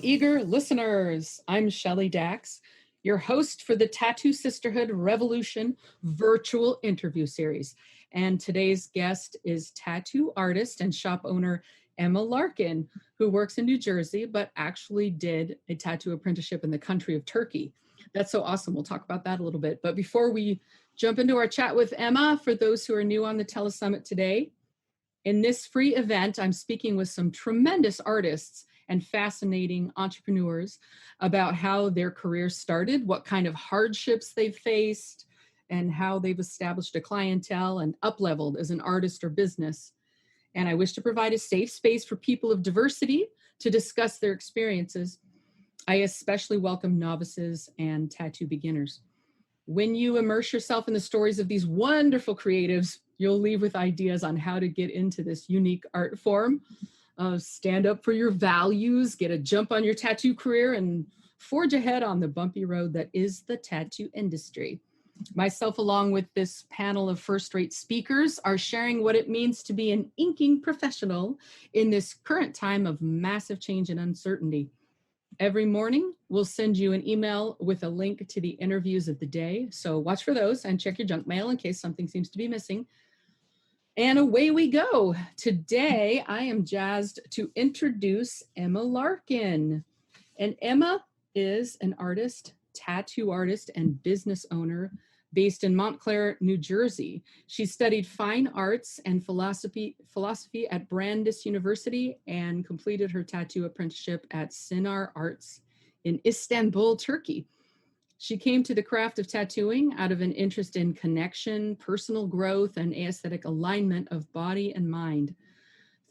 eager listeners. I'm Shelly Dax, your host for the Tattoo Sisterhood Revolution virtual interview series. And today's guest is tattoo artist and shop owner Emma Larkin, who works in New Jersey, but actually did a tattoo apprenticeship in the country of Turkey. That's so awesome. We'll talk about that a little bit. But before we jump into our chat with Emma, for those who are new on the Telesummit today, in this free event, I'm speaking with some tremendous artists and fascinating entrepreneurs about how their careers started, what kind of hardships they've faced, and how they've established a clientele and up-leveled as an artist or business. And I wish to provide a safe space for people of diversity to discuss their experiences. I especially welcome novices and tattoo beginners. When you immerse yourself in the stories of these wonderful creatives, you'll leave with ideas on how to get into this unique art form. Stand up for your values, get a jump on your tattoo career, and forge ahead on the bumpy road that is the tattoo industry. Myself, along with this panel of first-rate speakers, are sharing what it means to be an inking professional in this current time of massive change and uncertainty. Every morning, we'll send you an email with a link to the interviews of the day. So watch for those and check your junk mail in case something seems to be missing. And away we go. Today, I am jazzed to introduce Emma Larkin. And Emma is an artist, tattoo artist, and business owner based in Montclair, New Jersey. She studied fine arts and philosophy at Brandeis University and completed her tattoo apprenticeship at Sinar Arts in Istanbul, Turkey. She came to the craft of tattooing out of an interest in connection, personal growth, and aesthetic alignment of body and mind.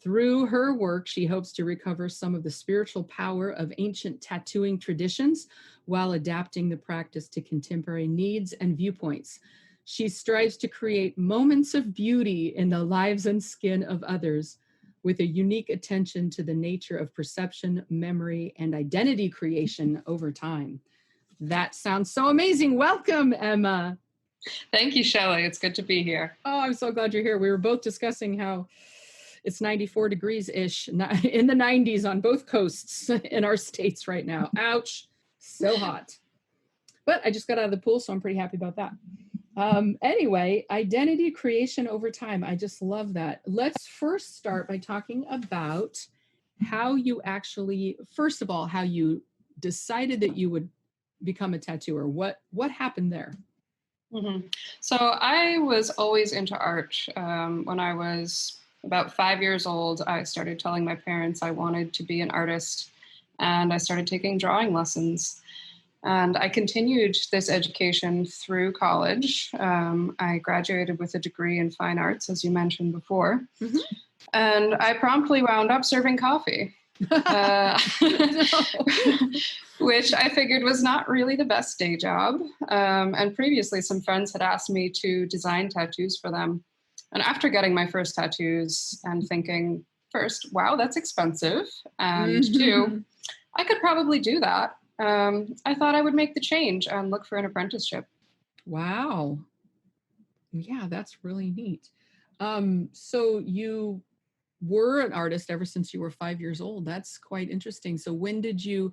Through her work, she hopes to recover some of the spiritual power of ancient tattooing traditions while adapting the practice to contemporary needs and viewpoints. She strives to create moments of beauty in the lives and skin of others with a unique attention to the nature of perception, memory, and identity creation over time. That sounds so amazing. Welcome, Emma. Thank you, Shelly. It's good to be here. Oh, I'm so glad you're here. We were both discussing how it's 94 degrees-ish in the 90s on both coasts in our states right now. Ouch, so hot. But I just got out of the pool, so I'm pretty happy about that. Anyway, identity creation over time. I just love that. Let's first start by talking about how you actually, first of all, how you decided that you would become a tattooer. What happened there? Mm-hmm. So I was always into art. When I was about 5 years old, I started telling my parents I wanted to be an artist, and I started taking drawing lessons. And I continued this education through college. I graduated with a degree in fine arts, as you mentioned before. Mm-hmm. And I promptly wound up serving coffee, which I figured was not really the best day job. And previously, some friends had asked me to design tattoos for them. And after getting my first tattoos and thinking, first, wow, that's expensive. And two, I could probably do that. I thought I would make the change and look for an apprenticeship. Wow. Yeah, that's really neat. So you were an artist ever since you were 5 years old. That's quite interesting. So when did you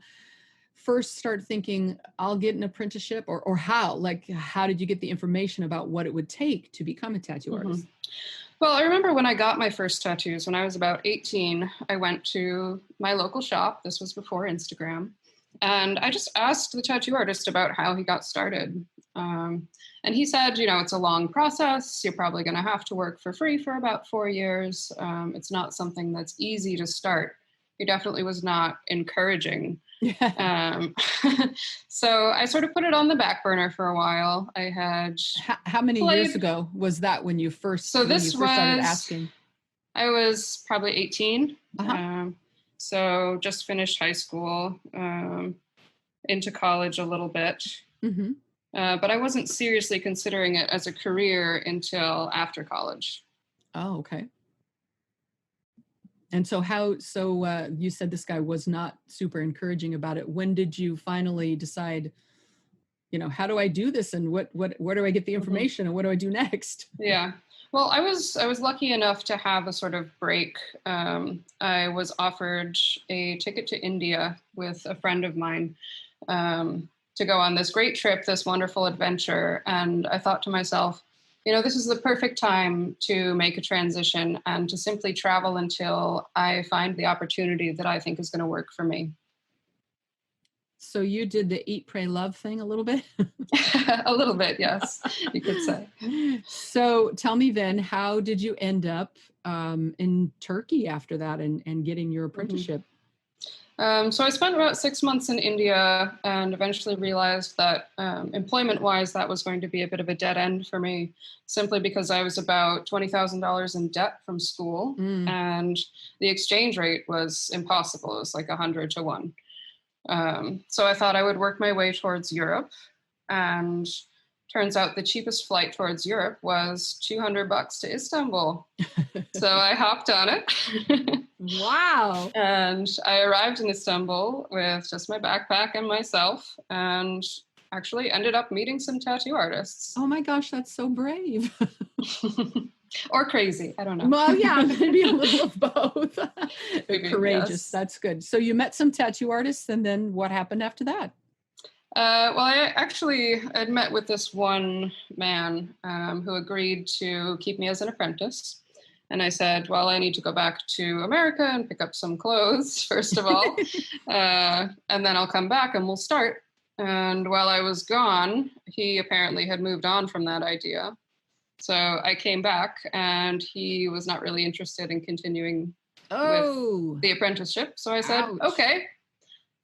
first start thinking, I'll get an apprenticeship, or how? Like, how did you get the information about what it would take to become a tattoo artist? Well, I remember when I got my first tattoos when I was about 18, I went to my local shop. This was before Instagram. And I just asked the tattoo artist about how he got started. And he said, it's a long process. You're probably going to have to work for free for about 4 years. It's not something that's easy to start. He definitely was not encouraging. So I sort of put it on the back burner for a while. I had how many years ago was that when you first started asking? I was probably 18. So just finished high school, into college a little bit. Mm-hmm. But I wasn't seriously considering it as a career until after college. Oh, okay. And so you said this guy was not super encouraging about it. When did you finally decide, how do I do this? And where do I get the information and what do I do next? Yeah. Well, I was lucky enough to have a sort of break. I was offered a ticket to India with a friend of mine to go on this great trip, this wonderful adventure, and I thought to myself, this is the perfect time to make a transition and to simply travel until I find the opportunity that I think is going to work for me. So you did the eat, pray, love thing a little bit? A little bit, yes, you could say. So tell me then, how did you end up in Turkey after that and getting your Mhm. apprenticeship? So I spent about 6 months in India and eventually realized that employment-wise, that was going to be a bit of a dead end for me, simply because I was about $20,000 in debt from school, Mm. and the exchange rate was impossible. It was like 100 to 1. So I thought I would work my way towards Europe, and turns out the cheapest flight towards Europe was $200 to Istanbul. So I hopped on it. Wow. And I arrived in Istanbul with just my backpack and myself, and actually ended up meeting some tattoo artists. Oh my gosh, that's so brave. Or crazy, I don't know. Well, yeah, maybe a little of both. Maybe, Courageous. yes. That's good. So you met some tattoo artists, and then what happened after that? Well, I actually had met with this one man who agreed to keep me as an apprentice. And I said, well, I need to go back to America and pick up some clothes, first of all. And then I'll come back and we'll start. And while I was gone, he apparently had moved on from that idea. So I came back and he was not really interested in continuing with Oh, the apprenticeship. So I said, ouch. okay,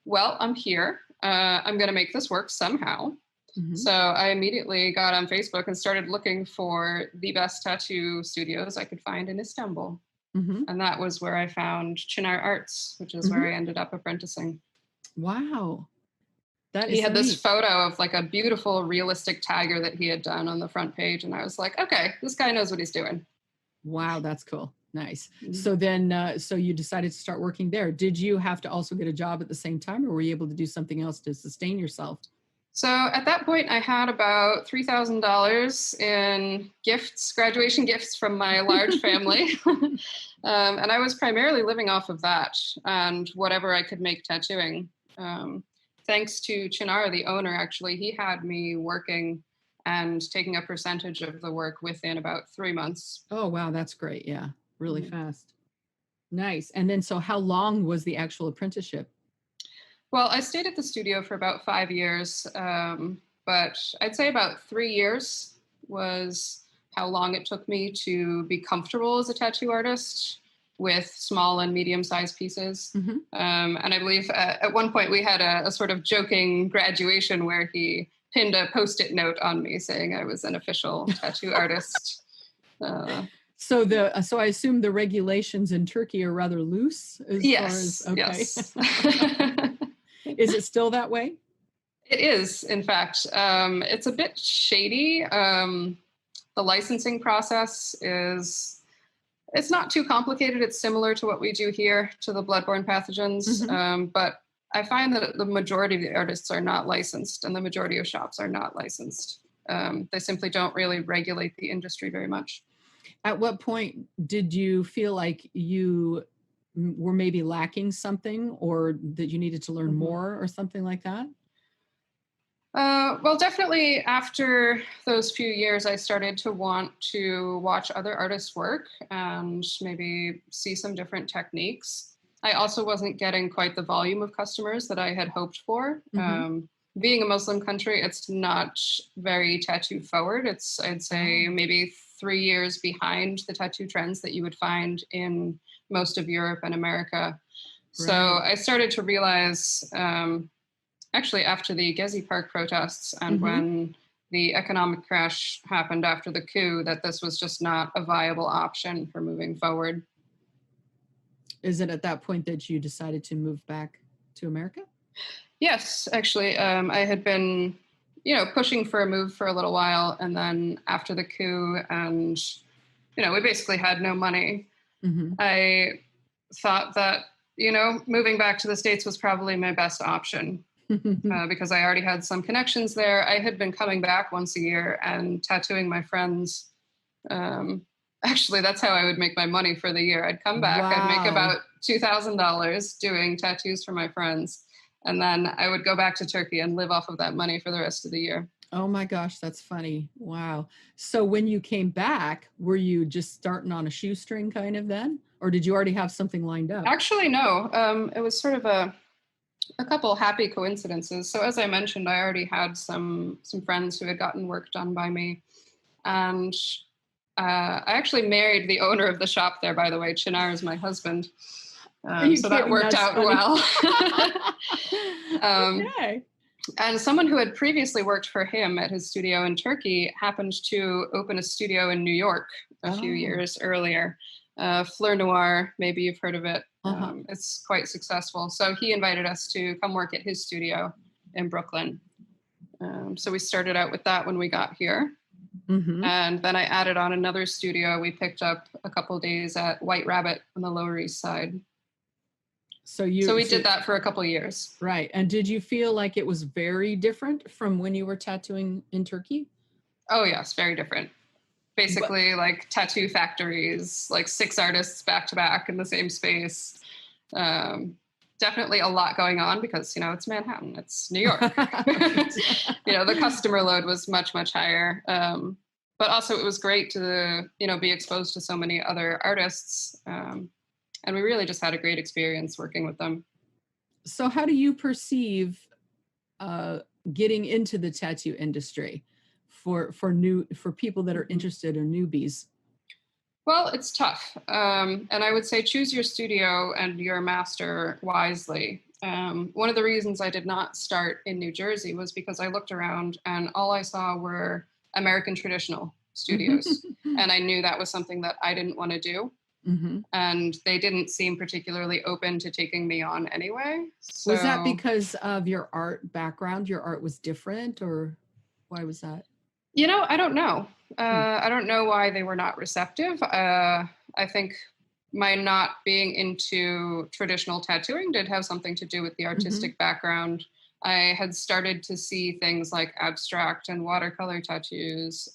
well, I'm here. I'm going to make this work somehow. Mhm, So I immediately got on Facebook and started looking for the best tattoo studios I could find in Istanbul. mhm, And that was where I found Chinar Arts, which is where mhm. I ended up apprenticing. Wow, that He is so had this neat. photo of like a beautiful realistic tiger that he had done on the front page. And I was like, okay, this guy knows what he's doing. Wow, that's cool. Nice. Mhm. So then, so you decided to start working there. Did you have to also get a job at the same time, or were you able to do something else to sustain yourself? So at that point, I had about $3,000 in gifts, graduation gifts from my large family. And I was primarily living off of that and whatever I could make tattooing. Um, Thanks to Chinar, the owner, actually, he had me working and taking a percentage of the work within about 3 months. Oh, wow, that's great. Yeah, really Mhm. fast. Nice. And then, so how long was the actual apprenticeship? Well, I stayed at the studio for about 5 years, but I'd say about 3 years was how long it took me to be comfortable as a tattoo artist with small and medium sized pieces. Mhm. And I believe at one point we had a sort of joking graduation where he pinned a post it note on me saying I was an official tattoo artist. Uh, So so I assume the regulations in Turkey are rather loose as far as yes, okay. yes. Is it still that way? It is, in fact. It's a bit shady. The licensing process is, it's not too complicated. It's similar to what we do here to the bloodborne pathogens. Mhm. But I find that the majority of the artists are not licensed and the majority of shops are not licensed. They simply don't really regulate the industry very much. At what point did you feel like you were maybe lacking something, or that you needed to learn Mhm. more or something like that? Well, definitely after those few years, I started to want to watch other artists work and maybe see some different techniques. I also wasn't getting quite the volume of customers that I had hoped for. Mhm. Being a Muslim country, it's not very tattoo forward. It's, I'd say, Oh, maybe 3 years behind the tattoo trends that you would find in most of Europe and America. So right. I started to realize, actually after the Gezi Park protests and Mhm. when the economic crash happened after the coup, that this was just not a viable option for moving forward. Is it at that point that you decided to move back to America? Yes, actually, I had been, pushing for a move for a little while, and then after the coup, and we basically had no money. Mhm. I thought that moving back to the States was probably my best option. Because I already had some connections there. I had been coming back once a year and tattooing my friends. Um, Actually, that's how I would make my money for the year. I'd come back, I'd make Wow. about $2,000 doing tattoos for my friends. And then I would go back to Turkey and live off of that money for the rest of the year. Oh my gosh, that's funny. Wow. So when you came back, were you just starting on a shoestring kind of then? Or did you already have something lined up? Actually, no. It was sort of a couple happy coincidences. So as I mentioned, I already had some friends who had gotten work done by me, and I actually married the owner of the shop there. By the way, Chinar is my husband. Are you So that kidding? worked That's out funny. well. um, Okay. and someone who had previously worked for him at his studio in Turkey happened to open a studio in New York a few Oh, years earlier. Fleur Noir, maybe you've heard of it. uh-huh. It's quite successful. So he invited us to come work at his studio in Brooklyn. So we started out with that when we got here. Mm-hmm. And then I added on another studio. We picked up a couple days at White Rabbit on the Lower East Side. So So we did that for a couple years. right. And did you feel like it was very different from when you were tattooing in Turkey? Oh, yes, very different. Basically, like tattoo factories, like 6 artists back to back in the same space. Definitely a lot going on because, it's Manhattan, it's New York. The customer load was much, much higher. But also it was great to, be exposed to so many other artists. And we really just had a great experience working with them. So how do you perceive getting into the tattoo industry for people that are interested or newbies? Well, it's tough. And I would say choose your studio and your master wisely. One of the reasons I did not start in New Jersey was because I looked around and all I saw were American traditional studios. And I knew that was something that I didn't want to do. Mm-hmm. And they didn't seem particularly open to taking me on anyway. So, was that because of your art background? Your art was different, or why was that? I don't know. I don't know why they were not receptive. I think my not being into traditional tattooing did have something to do with the artistic background. I had started to see things like abstract and watercolor tattoos,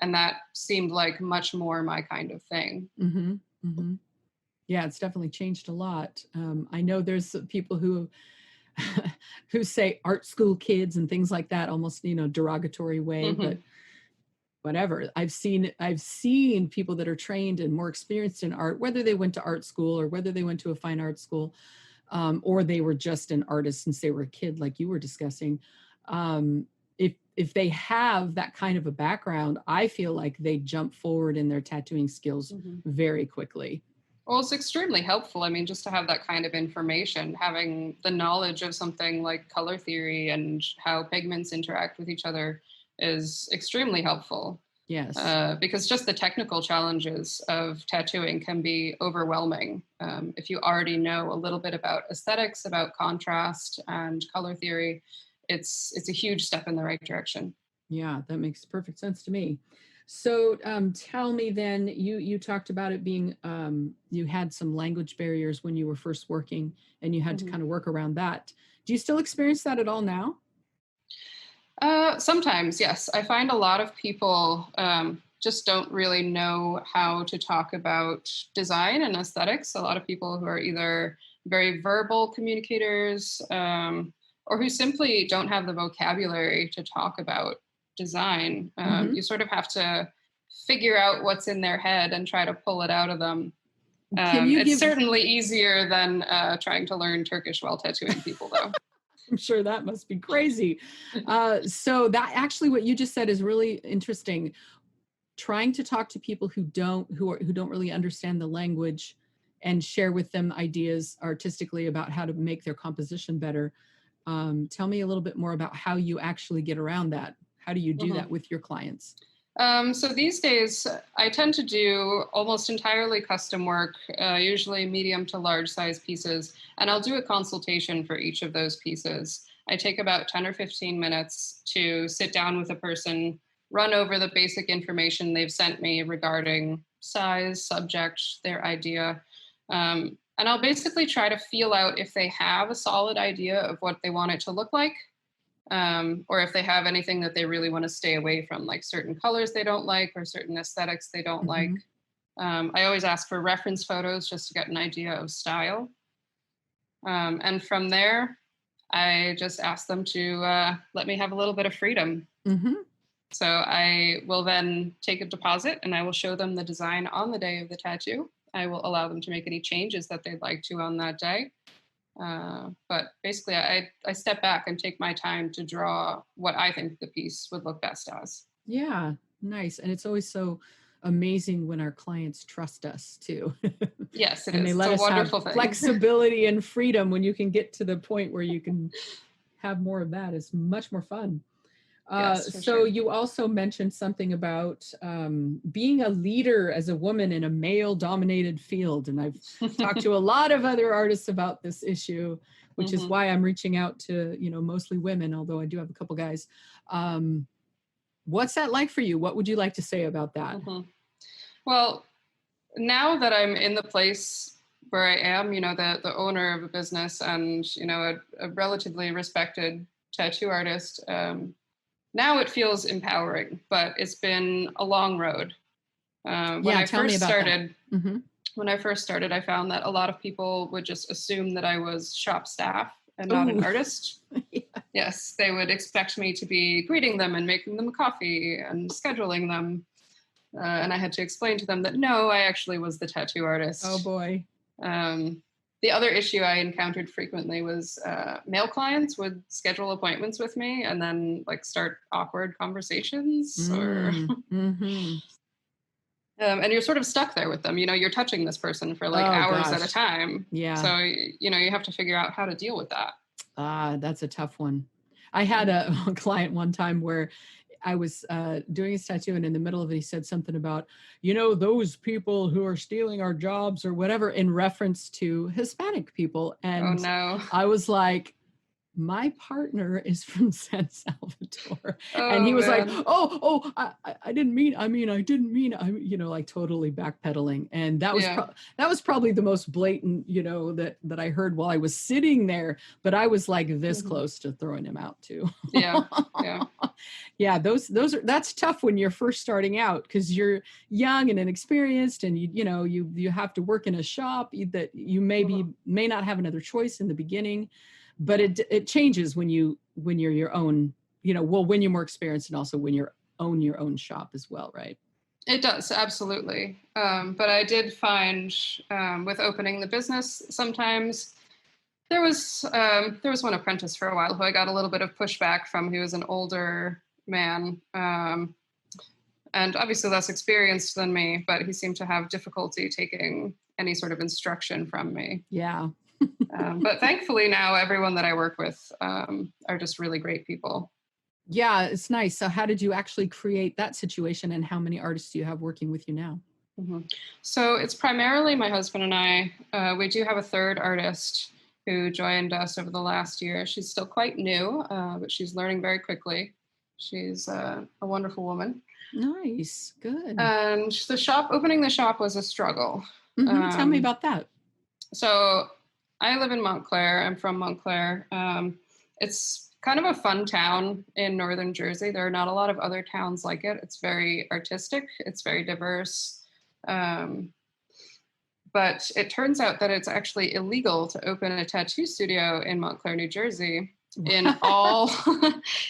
and that seemed like much more my kind of thing. Mm-hmm. Mm-hmm. Yeah, it's definitely changed a lot. I know there's people who who say art school kids and things like that, almost derogatory way, but whatever. I've seen people that are trained and more experienced in art, whether they went to art school or whether they went to a fine art school, or they were just an artist since they were a kid, like you were discussing. If they have that kind of a background, I feel like they jump forward in their tattooing skills very quickly. Well, it's extremely helpful. I mean, just to have that kind of information, having the knowledge of something like color theory and how pigments interact with each other is extremely helpful. Yes. Because just the technical challenges of tattooing can be overwhelming. If you already know a little bit about aesthetics, about contrast and color theory, it's a huge step in the right direction. Yeah, that makes perfect sense to me. So tell me then, you talked about it being, you had some language barriers when you were first working and you had to kind of work around that. Do you still experience that at all now? Sometimes, yes. I find a lot of people just don't really know how to talk about design and aesthetics. A lot of people who are either very verbal communicators or who simply don't have the vocabulary to talk about design. You sort of have to figure out what's in their head and try to pull it out of them. It's certainly easier than trying to learn Turkish while tattooing people, though. I'm sure that must be crazy. So that actually, what you just said is really interesting. Trying to talk to people who don't really understand the language and share with them ideas artistically about how to make their composition better. Tell me a little bit more about how you actually get around that. How do you do that with your clients? So these days, I tend to do almost entirely custom work, usually medium to large size pieces, and I'll do a consultation for each of those pieces. I take about 10 or 15 minutes to sit down with a person, run over the basic information they've sent me regarding size, subject, their idea, and I'll basically try to feel out if they have a solid idea of what they want it to look like. or if they have anything that they really want to stay away from, like certain colors they don't like or certain aesthetics they don't like. Mhm. I always ask for reference photos just to get an idea of style. And from there, I just ask them to let me have a little bit of freedom. Mhm. So I will then take a deposit and I will show them the design on the day of the tattoo. I will allow them to make any changes that they'd like to on that day. But basically, I step back and take my time to draw what I think the piece would look best as. Yeah, nice. And it's always so amazing when our clients trust us too. Yes, it And they is. It's let a us have wonderful thing. flexibility and freedom. When you can get to the point where you can have more of that, it's much more fun. Yes, for So sure. you also mentioned something about being a leader as a woman in a male dominated field. And I've talked to a lot of other artists about this issue, which is Hmm. why I'm reaching out to, mostly women, although I do have a couple guys. What's that like for you? What would you like to say about that? Hmm. Well, now that I'm in the place where I am, the owner of a business and, a relatively respected tattoo artist, now it feels empowering, but it's been a long road. When Yeah, I tell me first about that. started, Hmm. I found that a lot of people would just assume that I was shop staff and not an Oh, artist. yeah. Yes, they would expect me to be greeting them and making them coffee and scheduling them. And I had to explain to them that no, I actually was the tattoo Oh artist. boy. Um, the other issue I encountered frequently was male clients would schedule appointments with me and then like start awkward conversations or Mm-hmm. and you're sort of stuck there with them. You're touching this person for like Oh hours at a gosh. time. Yeah. So, you have to figure out how to deal with that. That's a tough one. I had Mhm. a client one time where I was doing his tattoo, and in the middle of it, he said something about, those people who are stealing our jobs or whatever, in reference to Hispanic people. Oh And no. I was like, my partner is from San Salvador. And he Oh was like, man. I didn't mean, I didn't mean, like totally backpedaling. And Yeah. that was probably the most blatant, that I heard while I was sitting there, but I was like this Mhm. close to throwing him out too. Yeah. Yeah. Yeah, that's tough when you're first starting out, because you're young and inexperienced, and you have to work in a shop that you Mhm. may not have another choice in the beginning, but Yeah. it changes when you're your own, well, when you're more experienced, and also when you're own your own shop as well, right? It does, absolutely. But I did find with opening the business, sometimes there was one apprentice for a while who I got a little bit of pushback from. He was an older man, and obviously less experienced than me, but he seemed to have difficulty taking any sort of instruction from me. Yeah. But thankfully now everyone that I work with are just really great people. Yeah, it's nice. So how did you actually create that situation, and how many artists do you have working with you now? Mhm. So it's primarily my husband and I. We do have a third artist who joined us over the last year. She's still quite new, but she's learning very quickly. She's a wonderful woman. Nice. Good. And opening the shop was a struggle. Tell me Um, about that. so I live in Montclair. I'm from Montclair. It's kind of a fun town in northern Jersey. There are not a lot of other towns like it. It's very artistic. It's very diverse. Um, but it turns out that it's actually illegal to open a tattoo studio in Montclair, New Jersey, in all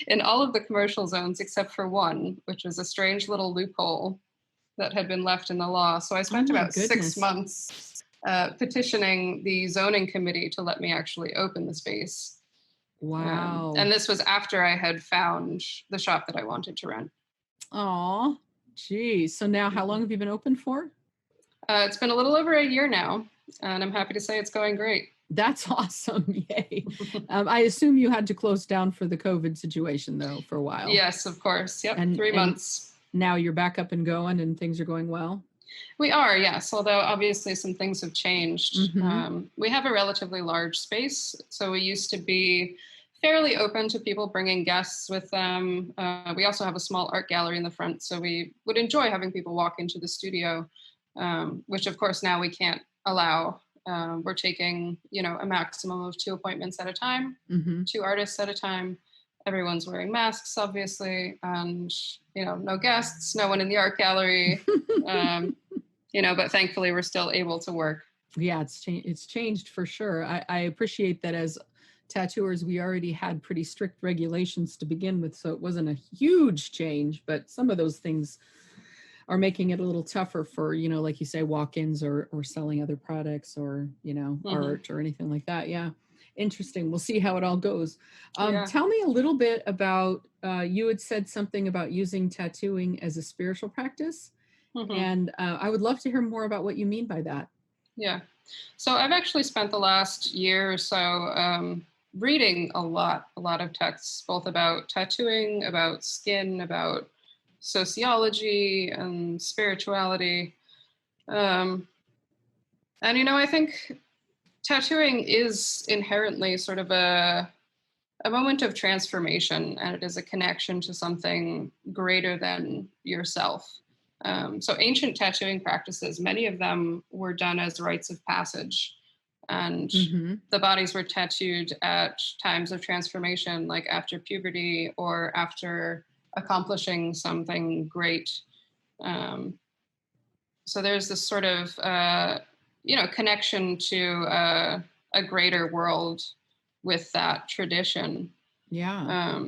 in all of the commercial zones except for one, which was a strange little loophole that had been left in the law. So I Oh spent my about six goodness. months petitioning the zoning committee to let me actually open the space. And Wow. this was after I had found the shop that I wanted to rent. Aw, geez. So now how long Mhm. have you been open for? It's been a little over a year now, and I'm happy to say it's going great. That's awesome. Yay. I assume you had to close down for the COVID situation though for a while. Yes, of course. Yep, And 3 months. now you're back up and going and things are going well. We are, yes, although obviously some things have changed. Mm-hmm. We have a relatively large space, so we used to be fairly open to people bringing guests with them. We also have a small art gallery in the front, so we would enjoy having people walk into the studio, which of course now we can't allow. We're taking, a maximum of 2 appointments at a time, Mm-hmm. 2 artists at a time. everyone's wearing masks, obviously, and, no guests, no one in the art gallery, um, but thankfully we're still able to work. Yeah, it's changed for sure. I appreciate that as tattooers, we already had pretty strict regulations to begin with, so it wasn't a huge change, but some of those things are making it a little tougher for, like you say, walk-ins or selling other products or, art or anything like that. Yeah. Interesting. We'll see how it all goes. Yeah. Tell me a little bit about, you had said something about using tattooing as a spiritual practice. And I would love to hear more about what you mean by that. Yeah. So I've actually spent the last year or so reading a lot of texts, both about tattooing, about skin, about sociology and spirituality. And, I think tattooing is inherently sort of a moment of transformation, and it is a connection to something greater than yourself. So ancient tattooing practices, many of them were done as rites of passage, and the bodies were tattooed at times of transformation, like after puberty or after accomplishing something great. So there's this sort of connection to a greater world with that tradition. Yeah.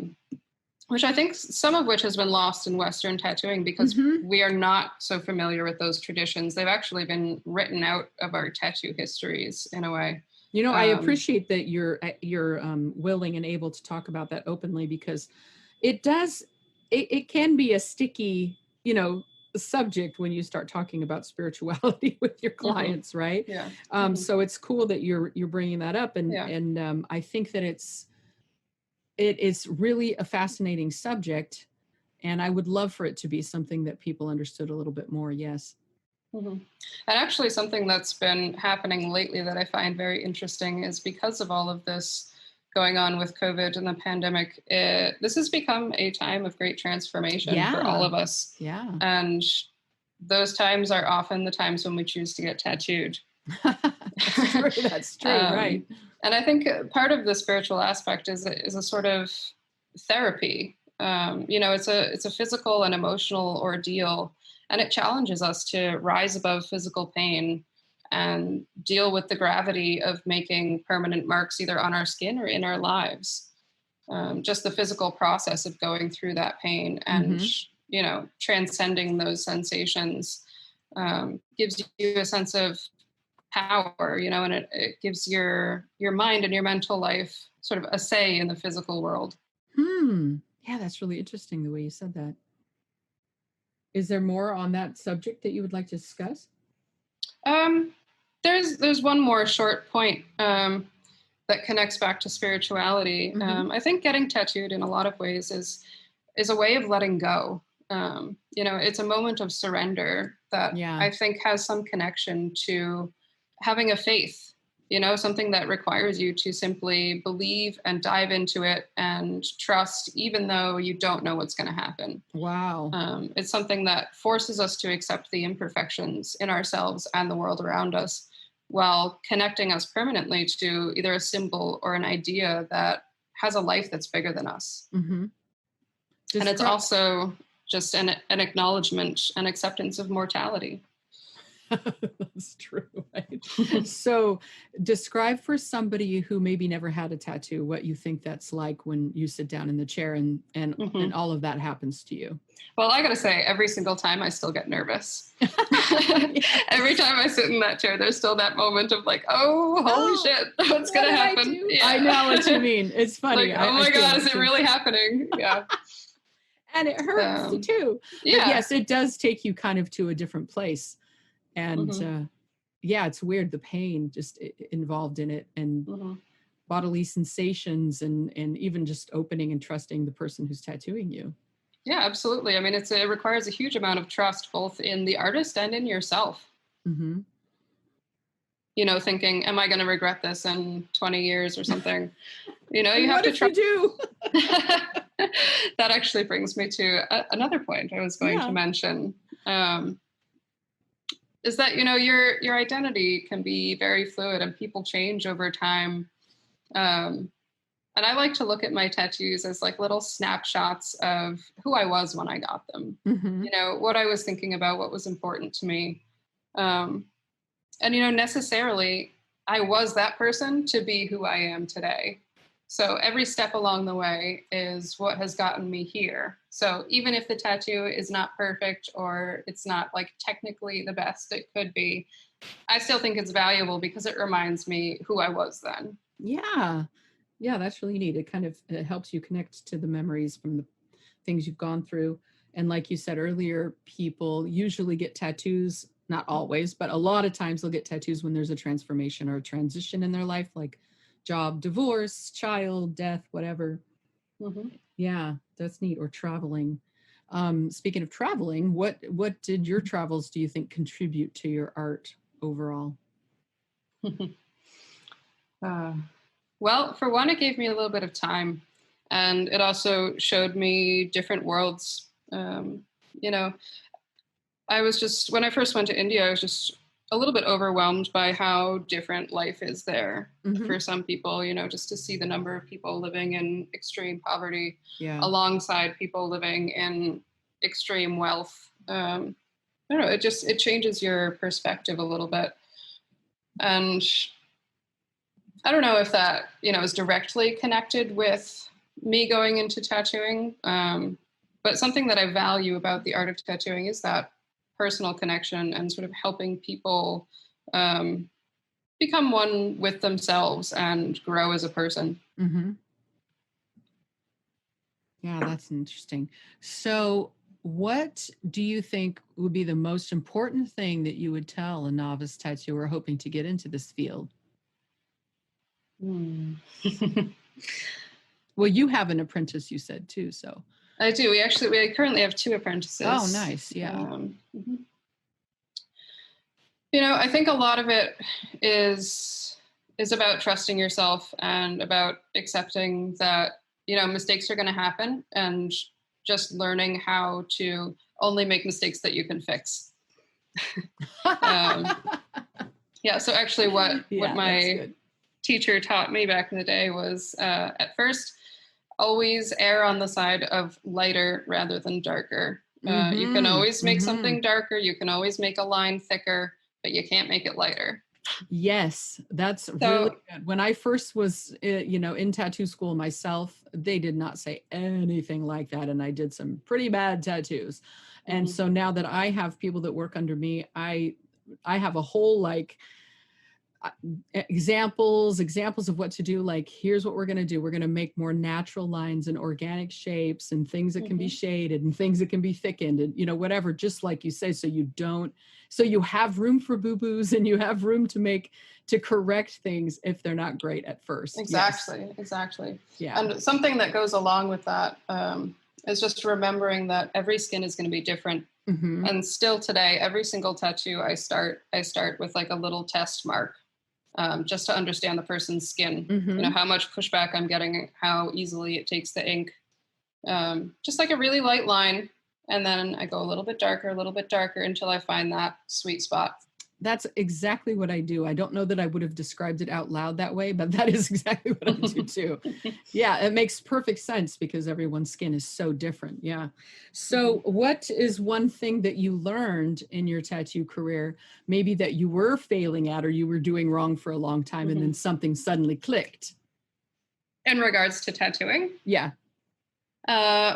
Which I think some of which has been lost in Western tattooing because we are not so familiar with those traditions. They've actually been written out of our tattoo histories in a way. I appreciate that you're willing and able to talk about that openly, because it can be a sticky, subject when you start talking about spirituality with your clients, right? Yeah. So it's cool that you're bringing that up, and I think that it is really a fascinating subject, and I would love for it to be something that people understood a little bit more. Yes. And actually, something that's been happening lately that I find very interesting is because of all of this going on with COVID and the pandemic, this has become a time of great transformation for all of us. Yeah. And those times are often the times when we choose to get tattooed. That's true. Right. And I think part of the spiritual aspect is a sort of therapy. It's a physical and emotional ordeal, and it challenges us to rise above physical pain and deal with the gravity of making permanent marks either on our skin or in our lives. Just the physical process of going through that pain and, transcending those sensations gives you a sense of power, and it gives your mind and your mental life sort of a say in the physical world. Yeah, that's really interesting the way you said that. Is there more on that subject that you would like to discuss? There's one more short point that connects back to spirituality. I think getting tattooed in a lot of ways is a way of letting go. It's a moment of surrender that I think has some connection to having a faith, something that requires you to simply believe and dive into it and trust, even though you don't know what's going to happen. Wow. It's something that forces us to accept the imperfections in ourselves and the world around us, while connecting us permanently to either a symbol or an idea that has a life that's bigger than us. And it's also just an acknowledgement and acceptance of mortality. That's true. Right? So describe for somebody who maybe never had a tattoo what you think that's like when you sit down in the chair and all of that happens to you. Well, I gotta say, every single time I still get nervous. Every time I sit in that chair, there's still that moment of like, oh, holy shit, what's gonna happen? I know what you mean. It's funny. Like, oh my God, is it really happening? Yeah. And it hurts too. Yeah. But yes, it does take you kind of to a different place. And it's weird, the pain just involved in it, and bodily sensations, and even just opening and trusting the person who's tattooing you. Yeah, absolutely. I mean, it requires a huge amount of trust, both in the artist and in yourself. Thinking, am I going to regret this in 20 years or something? You have to trust. You do? That actually brings me to another point I was going to mention. Is that, your identity can be very fluid and people change over time. And I like to look at my tattoos as like little snapshots of who I was when I got them. Hmm. You know, what I was thinking about, what was important to me. Um, and, you know, necessarily, I was that person to be who I am today. So every step along the way is what has gotten me here. So even if the tattoo is not perfect or it's not like technically the best it could be, I still think it's valuable because it reminds me who I was then. Yeah. Yeah, that's really neat. It helps you connect to the memories from the things you've gone through. And like you said earlier, people usually get tattoos, not always, but a lot of times they'll get tattoos when there's a transformation or a transition in their life, like job, divorce, child, death, whatever. Mm-hmm. Yeah, that's neat. Or traveling. Speaking of traveling, what did your travels, do you think, contribute to your art overall? uh, well, for one, it gave me a little bit of time, and it also showed me different worlds. You know, I was just, when I first went to India, I was just a little bit overwhelmed by how different life is there Hmm. for some people, you know, just to see the number of people living in extreme poverty Yeah. alongside people living in extreme wealth. I don't know, it changes your perspective a little bit. And I don't know if that, you know, is directly connected with me going into tattooing. But something that I value about the art of tattooing is that personal connection and sort of helping people um, become one with themselves and grow as a person. Hmm. Yeah, that's interesting. So, what do you think would be the most important thing that you would tell a novice tattooer hoping to get into this field? Hmm. Well, you have an apprentice, you said too. So, I do. We currently have two oh, apprentices. nice. Yeah. Mhm. You know, I think a lot of it is about trusting yourself and about accepting that, you know, mistakes are going to happen and just learning how to only make mistakes that you can fix. Um, yeah. So actually, what Yeah, that's my good. teacher taught me back in the day was at first always err on the side of lighter rather than darker. You can Mhm. always make Mhm. something darker. You can always make a line thicker, but you can't make it lighter. Yes, that's really So, good. When I first was, in tattoo school myself, they did not say anything like that, and I did some pretty bad tattoos. And mhm, so now that I have people that work under me, I have a whole like uh, examples of what to do. Like, here's what we're going to do. We're going to make more natural lines and organic shapes and things that can be mhm, shaded and things that can be thickened and whatever, just like you say, so you have room for boo-boos and you have room to correct things if they're not great at first. Yes. exactly. Yeah. And something that goes along with that is just remembering that every skin is going to be different. Hmm. And still today, every single tattoo I start with like a little test mark, just to understand the person's skin. You know, Hmm. how much pushback I'm getting, how easily it takes the ink. Just like a really light line, and then I go a little bit darker until I find that sweet spot. That's exactly what I do. I don't know that I would have described it out loud that way, but that is exactly what I do too. Yeah, it makes perfect sense because everyone's skin is so different. Yeah. So, Mhm. what is one thing that you learned in your tattoo career, maybe that you were failing at or you were doing wrong for a long time and then Mhm. something suddenly clicked? In regards to tattooing, Yeah.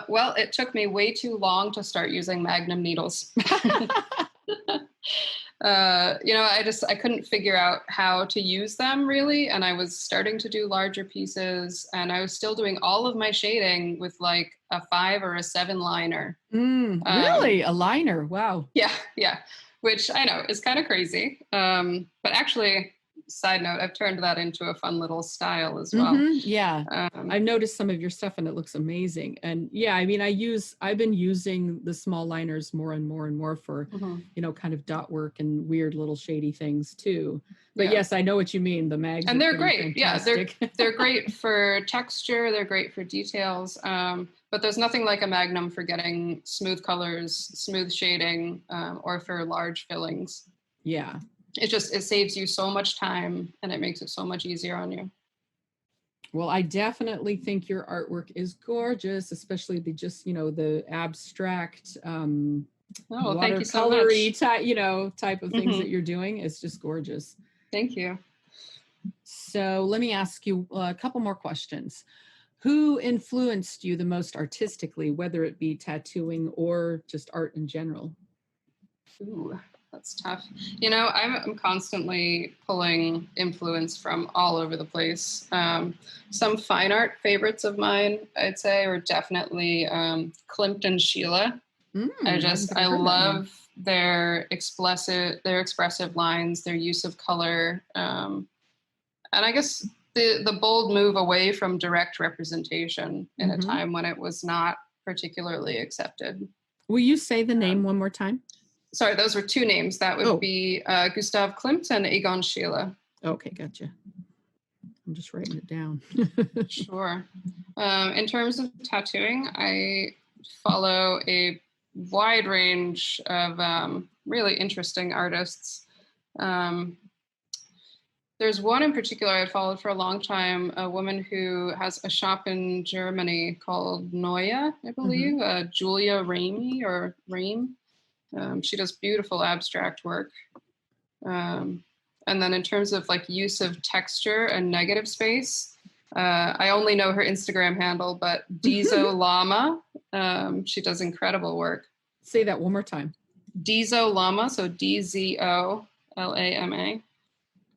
well, it took me way too long to start using Magnum needles. You know, I couldn't figure out how to use them really, and I was starting to do larger pieces, and I was still doing all of my shading with like a 5 or a 7 liner. Really? Um, A liner? Wow. yeah, yeah, which I know is kind of crazy, but actually, side note, I've turned that into a fun little style as well. Yeah. Um, I've noticed some of your stuff and it looks amazing. And yeah, I mean, I've been using the small liners more and more and more for, mhm, kind of dot work and weird little shady things too. But yeah. yes, I know what you mean. The mags And are they're pretty great. Yeah, fantastic. they're great for texture. They're great for details. But there's nothing like a Magnum for getting smooth colors, smooth shading, or for large fillings. Yeah. It saves you so much time and it makes it so much easier on you. Well, I definitely think your artwork is gorgeous, especially the just, the abstract Oh, thank you so watercolory much. type of things that Hmm. you're doing. It's just gorgeous. Thank you. So let me ask you a couple more questions. Who influenced you the most artistically, whether it be tattooing or just art in general? Ooh, that's tough. I'm constantly pulling influence from all over the place. Some fine art favorites of mine, I'd say, are definitely Klimt and Sheila. I haven't think I I've heard that name. love their expressive lines, their use of color, and I guess the bold move away from direct representation in a Hmm. time when it was not particularly accepted. Will you say the name Um, one more time? Sorry, those were two names. That would Oh, be Gustav Klimt and Egon Schiele. okay, gotcha. I'm just writing it down. Sure. In terms of tattooing, I follow a wide range of really interesting artists. Um, there's one in particular I followed for a long time, a woman who has a shop in Germany called Neue, I Hmm. believe, Julia Ramey or Rame. She does beautiful abstract work. Um, and then in terms of like use of texture and negative space, I only know her Instagram handle, but Dizo Llama. She does incredible work. Say that one more time. Dizo Llama, so Dzolama.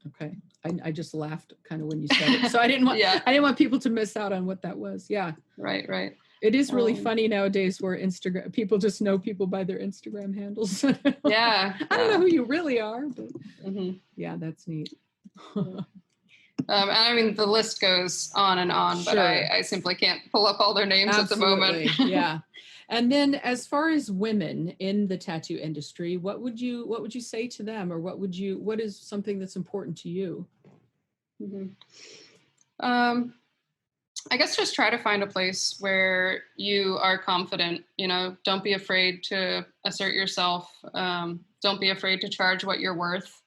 Okay. I just laughed kind of when you said it. So I didn't want Yeah, I didn't want people to miss out on what that was. Yeah. right. It is really Um, funny nowadays where Instagram people just know people by their Instagram handles. yeah, I don't know yeah. who you really are, but Hmm. yeah, that's neat. And I mean, the list goes on and on, but Sure. I simply can't pull up all their names at the moment. Absolutely. Yeah. And then as far as women in the tattoo industry, what would you say to them, or what is something that's important to you? Mhm. Um, I guess just try to find a place where you are confident. Don't be afraid to assert yourself. Don't be afraid to charge what you're worth.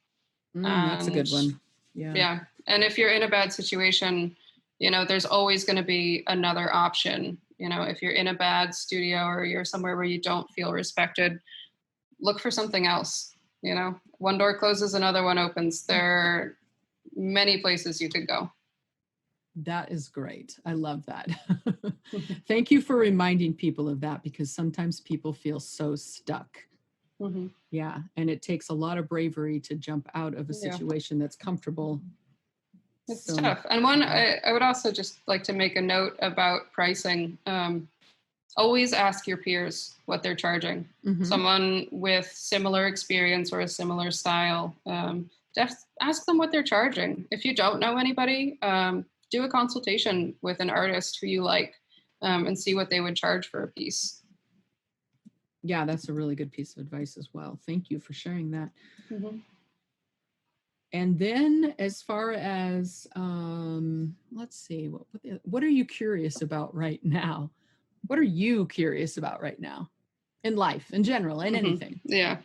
That's a And good one. Yeah. yeah, and if you're in a bad situation, there's always going to be another option. If you're in a bad studio or you're somewhere where you don't feel respected, look for something else. One door closes, another one opens. There are many places you could go. That is great. I love that. Thank you for reminding people of that, because sometimes people feel so stuck. Hmm. Yeah. And it takes a lot of bravery to jump out of a Yeah. situation that's comfortable. It's So, tough. And I would also just like to make a note about pricing. Always ask your peers what they're charging. mhm. Someone with similar experience or a similar style, just ask them what they're charging. If you don't know anybody, do a consultation with an artist who you like, and see what they would charge for a piece. Yeah, that's a really good piece of advice as well. Thank you for sharing that. Mm-hmm. And then as far as let's see, what are you curious about right now? What are you curious about right now in life, in general, in Mm-hmm. anything? Yeah.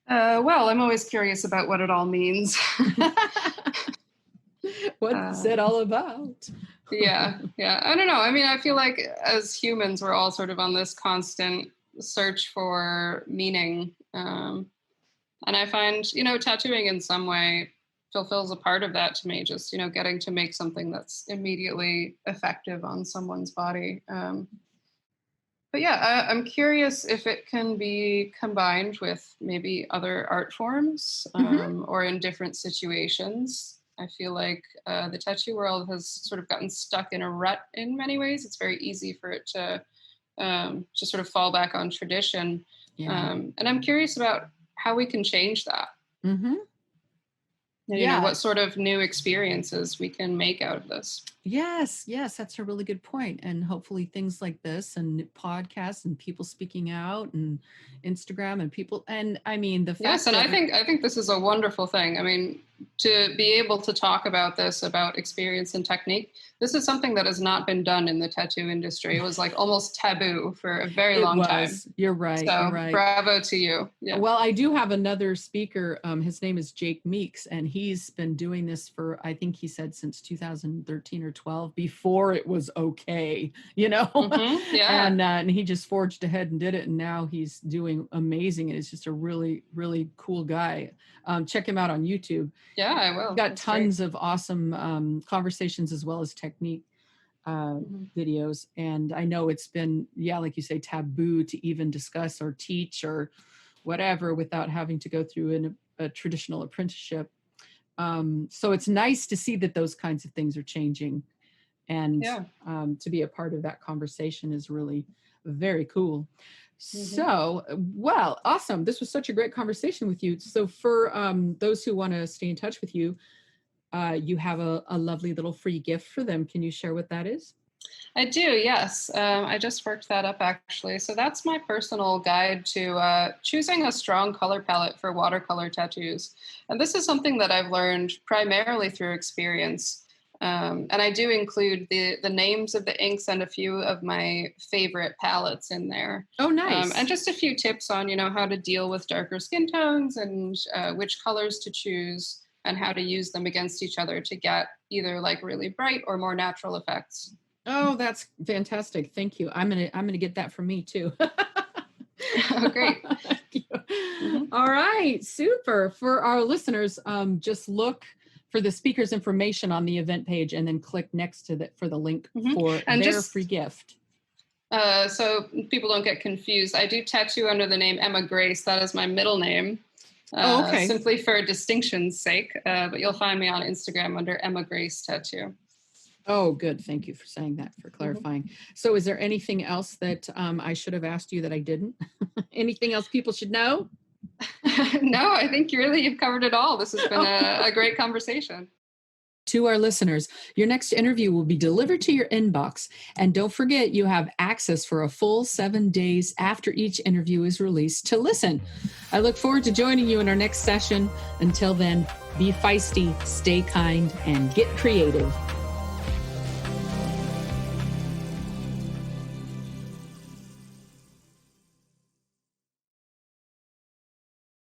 Well, I'm always curious about what it all means. What's uh, it all about? yeah. I don't know. I mean, I feel like as humans, we're all sort of on this constant search for meaning. And I find, tattooing in some way fulfills a part of that to me, just, getting to make something that's immediately effective on someone's body. But yeah, I'm curious if it can be combined with maybe other art forms, Mhm. or in different situations. I feel like the tattoo world has sort of gotten stuck in a rut in many ways. It's very easy for it to just sort of fall back on tradition. Yeah. And I'm curious about how we can change that. Mhm. And, Yeah. what sort of new experiences we can make out of this. Yes, that's a really good point. And hopefully things like this and podcasts and people speaking out and Instagram and people, and I mean the Yes, fact and that I think this is a wonderful thing. I mean, to be able to talk about this, about experience and technique. This is something that has not been done in the tattoo industry. It was like almost taboo for a very It long time. was. You're right. You're So right. bravo to you. Yeah. Well, I do have another speaker. His name is Jake Meeks, and he's been doing this for, I think he said, since 2013 or 12, before it was okay, Yeah. And he just forged ahead and did it, and now he's doing amazing. And it's just a really, really cool guy. Check him out on YouTube. Yeah, I will. He's got tons of awesome conversations as well as technique videos. And I know it's been, like you say, taboo to even discuss or teach or whatever without having to go through a traditional apprenticeship. So it's nice to see that those kinds of things are changing, and to be a part of that conversation is really very cool. So, well, awesome. This was such a great conversation with you. So for those who want to stay in touch with you, you have a lovely little free gift for them. Can you share what that is? I do, yes. I just worked that up actually. So that's my personal guide to choosing a strong color palette for watercolor tattoos. And this is something that I've learned primarily through experience. And I do include the names of the inks and a few of my favorite palettes in there. Oh, nice. And just a few tips on, how to deal with darker skin tones and which colors to choose and how to use them against each other to get either like really bright or more natural effects. Oh, that's fantastic. Thank you. I'm gonna get that from me too. Oh, great. All right, super. For our listeners, just look for the speaker's information on the event page and then click next to for the link for their free gift. So people don't get confused. I do tattoo under the name Emma Grace. That is my middle name. Okay. Simply for distinction's sake. But you'll find me on Instagram under Emma Grace Tattoo. Oh, good. Thank you for saying that, for clarifying. So is there anything else that I should have asked you that I didn't? Anything else people should know? No, I think you've covered it all. This has been a great conversation. To our listeners, your next interview will be delivered to your inbox. And don't forget, you have access for a full 7 days after each interview is released to listen. I look forward to joining you in our next session. Until then, be feisty, stay kind, and get creative.